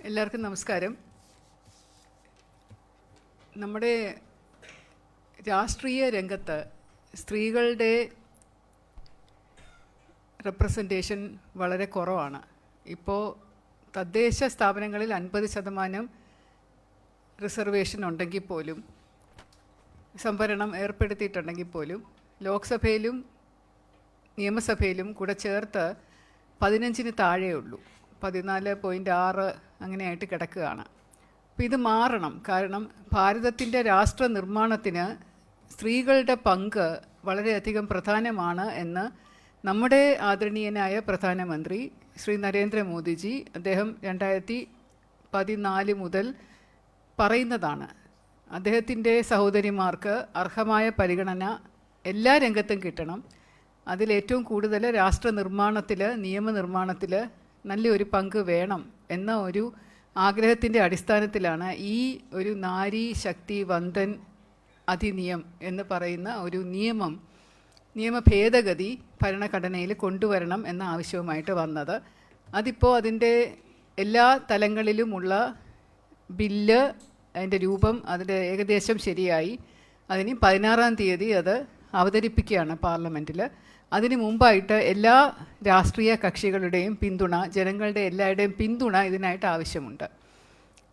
എല്ലാവർക്കും നമസ്കാരം. നമ്മുടെ രാഷ്ട്രീയ രംഗത്ത് സ്ത്രീകളുടെ റെപ്രസെൻറ്റേഷൻ വളരെ കുറവാണ്. ഇപ്പോൾ തദ്ദേശ സ്ഥാപനങ്ങളിൽ 50% റിസർവേഷൻ ഉണ്ടെങ്കിൽ പോലും, സംവരണം ഏർപ്പെടുത്തിയിട്ടുണ്ടെങ്കിൽ പോലും, ലോക്സഭയിലും നിയമസഭയിലും കൂടെ ചേർത്ത് 15-ന് താഴെയുള്ളൂ. 14.6 അങ്ങനെയായിട്ട് കിടക്കുകയാണ്. അപ്പോൾ ഇത് മാറണം. കാരണം ഭാരതത്തിൻ്റെ രാഷ്ട്ര നിർമ്മാണത്തിന് സ്ത്രീകളുടെ പങ്ക് വളരെയധികം പ്രധാനമാണ് എന്ന് നമ്മുടെ ആദരണീയനായ പ്രധാനമന്ത്രി ശ്രീ നരേന്ദ്രമോദിജി അദ്ദേഹം 2014 മുതൽ പറയുന്നതാണ്. അദ്ദേഹത്തിൻ്റെ സഹോദരിമാർക്ക് അർഹമായ പരിഗണന എല്ലാ രംഗത്തും കിട്ടണം. അതിലേറ്റവും കൂടുതൽ രാഷ്ട്ര നിർമ്മാണത്തിൽ, നിയമനിർമ്മാണത്തിൽ നല്ലൊരു പങ്ക് വേണം എന്ന ഒരു ആഗ്രഹത്തിൻ്റെ അടിസ്ഥാനത്തിലാണ് ഈ ഒരു നാരി ശക്തി വന്ദൻ അധിനിയം എന്ന് പറയുന്ന ഒരു നിയമ ഭേദഗതി ഭരണഘടനയിൽ കൊണ്ടുവരണം എന്ന ആവശ്യവുമായിട്ട് വന്നത്. അതിപ്പോൾ അതിൻ്റെ എല്ലാ തലങ്ങളിലുമുള്ള ബില്ല്, അതിൻ്റെ രൂപം അതിൻ്റെ ഏകദേശം ശരിയായി. അതിന് 16-ാം തീയതി അത് അവതരിപ്പിക്കുകയാണ് പാർലമെൻറ്റിൽ. അതിനു മുമ്പായിട്ട് എല്ലാ രാഷ്ട്രീയ കക്ഷികളുടെയും പിന്തുണ, ജനങ്ങളുടെ എല്ലാവരുടെയും പിന്തുണ ഇതിനായിട്ട് ആവശ്യമുണ്ട്.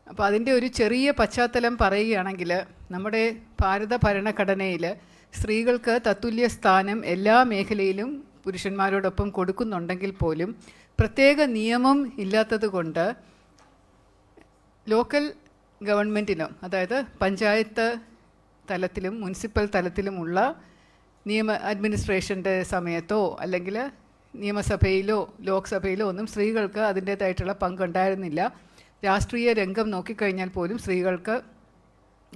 അപ്പോൾ അതിൻ്റെ ഒരു ചെറിയ പശ്ചാത്തലം പറയുകയാണെങ്കിൽ, നമ്മുടെ ഭാരത ഭരണഘടനയിൽ സ്ത്രീകൾക്ക് തത്തുല്യ സ്ഥാനം എല്ലാ മേഖലയിലും പുരുഷന്മാരോടൊപ്പം കൊടുക്കുന്നുണ്ടെങ്കിൽ പോലും പ്രത്യേക നിയമം ഇല്ലാത്തത് കൊണ്ട് ലോക്കൽ ഗവൺമെൻറ്റിനും, അതായത് പഞ്ചായത്ത് തലത്തിലും മുനിസിപ്പൽ തലത്തിലുമുള്ള അഡ്മിനിസ്ട്രേഷൻ്റെ സമയത്തോ അല്ലെങ്കിൽ നിയമസഭയിലോ ലോക്സഭയിലോ ഒന്നും സ്ത്രീകൾക്ക് അതിൻ്റേതായിട്ടുള്ള പങ്കുണ്ടായിരുന്നില്ല. രാഷ്ട്രീയ രംഗം നോക്കിക്കഴിഞ്ഞാൽ പോലും സ്ത്രീകൾക്ക്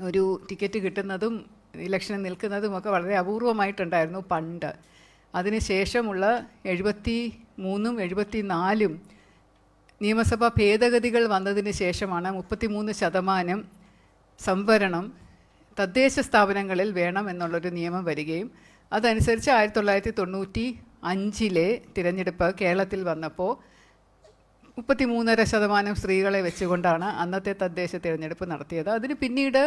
ഒരു ടിക്കറ്റ് കിട്ടുന്നതും ഇലക്ഷന് നിൽക്കുന്നതുമൊക്കെ വളരെ അപൂർവമായിട്ടുണ്ടായിരുന്നു പണ്ട്. അതിന് ശേഷമുള്ള 73-ഉം 74-ഉം നിയമസഭാ ഭേദഗതികൾ വന്നതിന് ശേഷമാണ് 33% സംവരണം തദ്ദേശ സ്ഥാപനങ്ങളിൽ വേണം എന്നുള്ളൊരു നിയമം വരികയും അതനുസരിച്ച് 1995-ലെ തിരഞ്ഞെടുപ്പ് കേരളത്തിൽ വന്നപ്പോൾ 33.5% സ്ത്രീകളെ വെച്ചുകൊണ്ടാണ് അന്നത്തെ തദ്ദേശ തിരഞ്ഞെടുപ്പ് നടത്തിയത്. അതിന് പിന്നീട്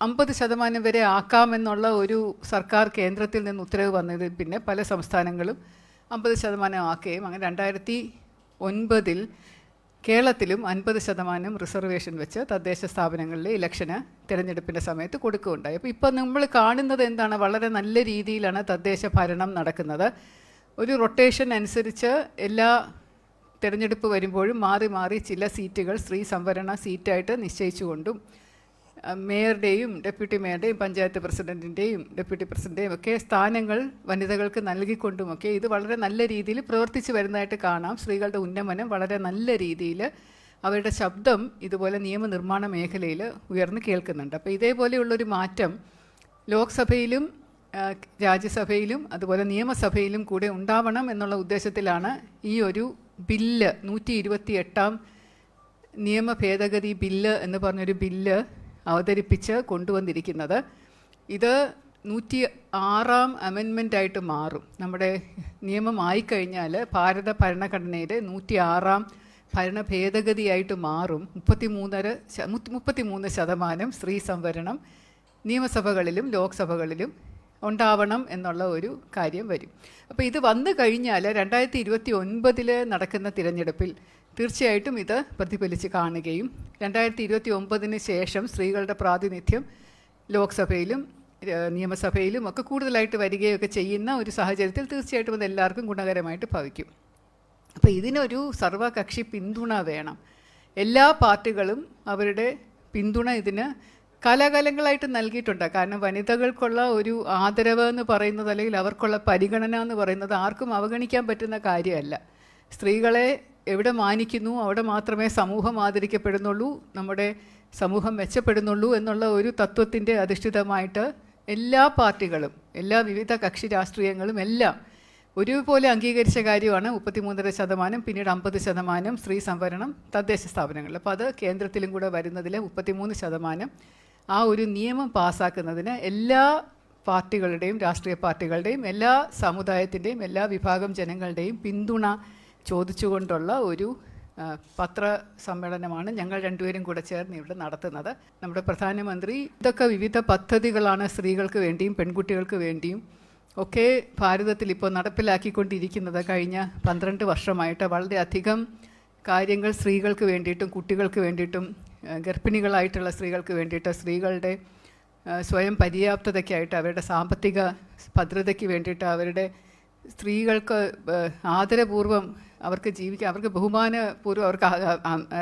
50% വരെ ആക്കാമെന്നുള്ള ഒരു സർക്കാർ കേന്ദ്രത്തിൽ നിന്ന് ഉത്തരവ് വന്നതിൽ പിന്നെ പല സംസ്ഥാനങ്ങളും 50% ആക്കുകയും അങ്ങനെ 2009-ൽ കേരളത്തിലും 50% റിസർവേഷൻ വെച്ച് തദ്ദേശ സ്ഥാപനങ്ങളിലെ ഇലക്ഷന് തിരഞ്ഞെടുപ്പിൻ്റെ സമയത്ത് കൊടുക്കുകയുണ്ടായി. അപ്പോൾ ഇപ്പോൾ നമ്മൾ കാണുന്നത് എന്താണ്? വളരെ നല്ല രീതിയിലാണ് തദ്ദേശ ഭരണം നടക്കുന്നത്. ഒരു റൊട്ടേഷൻ അനുസരിച്ച് എല്ലാ തിരഞ്ഞെടുപ്പ് വരുമ്പോഴും മാറി മാറി ചില സീറ്റുകൾ സ്ത്രീ സംവരണ സീറ്റായിട്ട് നിശ്ചയിച്ചുകൊണ്ടും മേയറുടെയും ഡെപ്യൂട്ടി മേയറുടെയും പഞ്ചായത്ത് പ്രസിഡൻറ്റിൻ്റെയും ഡെപ്യൂട്ടി പ്രസിഡൻറ്റിൻ്റെയും ഒക്കെ സ്ഥാനങ്ങൾ വനിതകൾക്ക് നൽകിക്കൊണ്ടുമൊക്കെ ഇത് വളരെ നല്ല രീതിയിൽ പ്രവർത്തിച്ചു വരുന്നതായിട്ട് കാണാം. സ്ത്രീകളുടെ ഉന്നമനം വളരെ നല്ല രീതിയിൽ, അവരുടെ ശബ്ദം ഇതുപോലെ നിയമനിർമ്മാണ മേഖലയിൽ ഉയർന്നു കേൾക്കുന്നുണ്ട്. അപ്പോൾ ഇതേപോലെയുള്ളൊരു മാറ്റം ലോക്സഭയിലും രാജ്യസഭയിലും അതുപോലെ നിയമസഭയിലും കൂടെ ഉണ്ടാവണം എന്നുള്ള ഉദ്ദേശത്തിലാണ് ഈ ഒരു ബില്ല്, 128-ാം നിയമ ഭേദഗതി ബില്ല് എന്ന് പറഞ്ഞൊരു ബില്ല് അവതരിപ്പിച്ച് കൊണ്ടുവന്നിരിക്കുന്നത്. ഇത് 106-ാം അമെൻമെൻ്റായിട്ട് മാറും. നമ്മുടെ നിയമം ആയിക്കഴിഞ്ഞാൽ ഭാരത ഭരണഘടനയുടെ 106-ാം ഭരണ ഭേദഗതിയായിട്ട് മാറും. 33% സ്ത്രീ സംവരണം നിയമസഭകളിലും ലോക്സഭകളിലും ഉണ്ടാവണം എന്നുള്ള ഒരു കാര്യം വരും. അപ്പോൾ ഇത് വന്നു കഴിഞ്ഞാൽ 2029-ൽ നടക്കുന്ന തിരഞ്ഞെടുപ്പിൽ തീർച്ചയായിട്ടും ഇത് പ്രതിഫലിച്ച് കാണുകയും 2029-ന് ശേഷം സ്ത്രീകളുടെ പ്രാതിനിധ്യം ലോക്സഭയിലും നിയമസഭയിലും ഒക്കെ കൂടുതലായിട്ട് വരികയൊക്കെ ചെയ്യുന്ന ഒരു സാഹചര്യത്തിൽ തീർച്ചയായിട്ടും അത് എല്ലാവർക്കും ഗുണകരമായിട്ട് ഭവിക്കും. അപ്പോൾ ഇതിനൊരു സർവകക്ഷി പിന്തുണ വേണം. എല്ലാ പാർട്ടികളും അവരുടെ പിന്തുണ ഇതിന് കാലാകാലങ്ങളായിട്ട് നൽകിയിട്ടുണ്ട്. കാരണം വനിതകൾക്കുള്ള ഒരു ആദരവ് എന്ന് പറയുന്നത്, അല്ലെങ്കിൽ അവർക്കുള്ള പരിഗണന എന്ന് പറയുന്നത് ആർക്കും അവഗണിക്കാൻ പറ്റുന്ന കാര്യമല്ല. സ്ത്രീകളെ എവിടെ മാനിക്കുന്നു അവിടെ മാത്രമേ സമൂഹം ആദരിക്കപ്പെടുന്നുള്ളൂ, നമ്മുടെ സമൂഹം മെച്ചപ്പെടുന്നുള്ളൂ എന്നുള്ള ഒരു തത്വത്തിൻ്റെ അധിഷ്ഠിതമായിട്ട് എല്ലാ പാർട്ടികളും, എല്ലാ വിവിധ കക്ഷി രാഷ്ട്രീയങ്ങളും എല്ലാം ഒരുപോലെ അംഗീകരിച്ച കാര്യമാണ് 33%, പിന്നീട് 50% സ്ത്രീ സംവരണം തദ്ദേശ സ്ഥാപനങ്ങളിൽ. അപ്പോൾ അത് കേന്ദ്രത്തിലും കൂടെ വരുന്നതിൽ 33% ആ ഒരു നിയമം പാസ്സാക്കുന്നതിന് എല്ലാ പാർട്ടികളുടെയും, രാഷ്ട്രീയ പാർട്ടികളുടെയും, എല്ലാ സമുദായത്തിൻ്റെയും, എല്ലാ വിഭാഗം ജനങ്ങളുടെയും പിന്തുണ ചോദിച്ചുകൊണ്ടുള്ള ഒരു പത്രസമ്മേളനമാണ് ഞങ്ങൾ രണ്ടുപേരും കൂടെ ചേർന്ന് ഇവിടെ നടത്തുന്നത്. നമ്മുടെ പ്രധാനമന്ത്രി ഇതൊക്കെ വിവിധ പദ്ധതികളാണ് സ്ത്രീകൾക്ക് വേണ്ടിയും പെൺകുട്ടികൾക്ക് വേണ്ടിയും ഒക്കെ ഭാരതത്തിൽ ഇപ്പോൾ നടപ്പിലാക്കിക്കൊണ്ടിരിക്കുന്നത്. കഴിഞ്ഞ 12 വർഷമായിട്ട് വളരെയധികം കാര്യങ്ങൾ സ്ത്രീകൾക്ക് വേണ്ടിയിട്ടും കുട്ടികൾക്ക് വേണ്ടിയിട്ടും ഗർഭിണികളായിട്ടുള്ള സ്ത്രീകൾക്ക് വേണ്ടിയിട്ട് സ്ത്രീകളുടെ സ്വയം പര്യാപ്തതയ്ക്കായിട്ട് അവരുടെ സാമ്പത്തിക ഭദ്രതയ്ക്ക് വേണ്ടിയിട്ട് അവരുടെ സ്ത്രീകൾക്ക് ആദരപൂർവ്വം അവർക്ക് ജീവിക്കാൻ, അവർക്ക് ബഹുമാനപൂർവ്വം, അവർക്ക്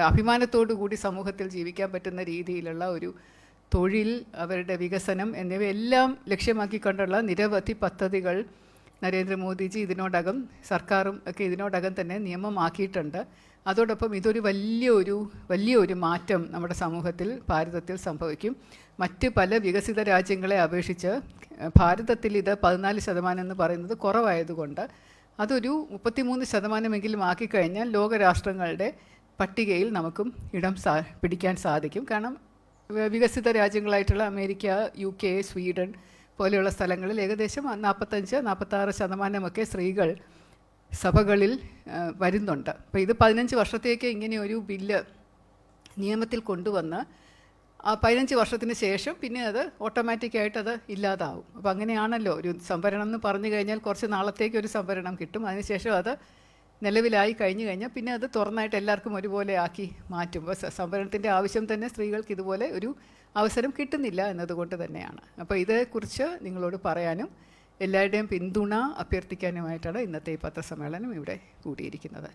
അഭിമാനത്തോടു കൂടി സമൂഹത്തിൽ ജീവിക്കാൻ പറ്റുന്ന രീതിയിലുള്ള ഒരു തൊഴിൽ, അവരുടെ വികസനം എന്നിവയെല്ലാം ലക്ഷ്യമാക്കിക്കൊണ്ടുള്ള നിരവധി പദ്ധതികൾ നരേന്ദ്രമോദിജി ഇതിനോടകം സർക്കാരും ഒക്കെ ഇതിനോടകം തന്നെ നിയമമാക്കിയിട്ടുണ്ട്. അതോടൊപ്പം ഇതൊരു വലിയൊരു മാറ്റം നമ്മുടെ സമൂഹത്തിൽ ഭാരതത്തിൽ സംഭവിക്കും. മറ്റ് പല വികസിത രാജ്യങ്ങളെ അപേക്ഷിച്ച് ഭാരതത്തിൽ ഇത് 14% എന്ന് പറയുന്നത് കുറവായതുകൊണ്ട് അതൊരു 33% ആക്കിക്കഴിഞ്ഞാൽ ലോകരാഷ്ട്രങ്ങളുടെ പട്ടികയിൽ നമുക്കും ഇടം പിടിക്കാൻ സാധിക്കും. കാരണം വികസിത രാജ്യങ്ങളായിട്ടുള്ള അമേരിക്ക, UK, സ്വീഡൻ പോലെയുള്ള സ്ഥലങ്ങളിൽ ഏകദേശം 45-46% സ്ത്രീകൾ സഭകളിൽ വരുന്നുണ്ട്. അപ്പോൾ ഇത് 15 വർഷത്തേക്ക് ഇങ്ങനെ ഒരു ബില്ല് നിയമത്തിൽ കൊണ്ടുവന്ന് ആ 15 വർഷത്തിന് ശേഷം പിന്നെ അത് ഓട്ടോമാറ്റിക്കായിട്ട് അത് ഇല്ലാതാവും. അപ്പോൾ അങ്ങനെയാണല്ലോ ഒരു സംവരണം എന്ന് പറഞ്ഞു കഴിഞ്ഞാൽ കുറച്ച് നാളത്തേക്ക് ഒരു സംവരണം കിട്ടും. അതിനുശേഷം അത് നിലവിലായി കഴിഞ്ഞാൽ പിന്നെ അത് തുറന്നായിട്ട് എല്ലാവർക്കും ഒരുപോലെ ആക്കി മാറ്റും. അപ്പോൾ സംവരണത്തിൻ്റെ ആവശ്യം തന്നെ സ്ത്രീകൾക്ക് ഇതുപോലെ ഒരു അവസരം കിട്ടുന്നില്ല എന്നതുകൊണ്ട് തന്നെയാണ്. അപ്പോൾ ഇതേക്കുറിച്ച് നിങ്ങളോട് പറയാനും എല്ലാവരുടെയും പിന്തുണ അഭ്യർത്ഥിക്കാനുമായിട്ടാണ് ഇന്നത്തെ ഈ പത്രസമ്മേളനം ഇവിടെ കൂടിയിരിക്കുന്നത്.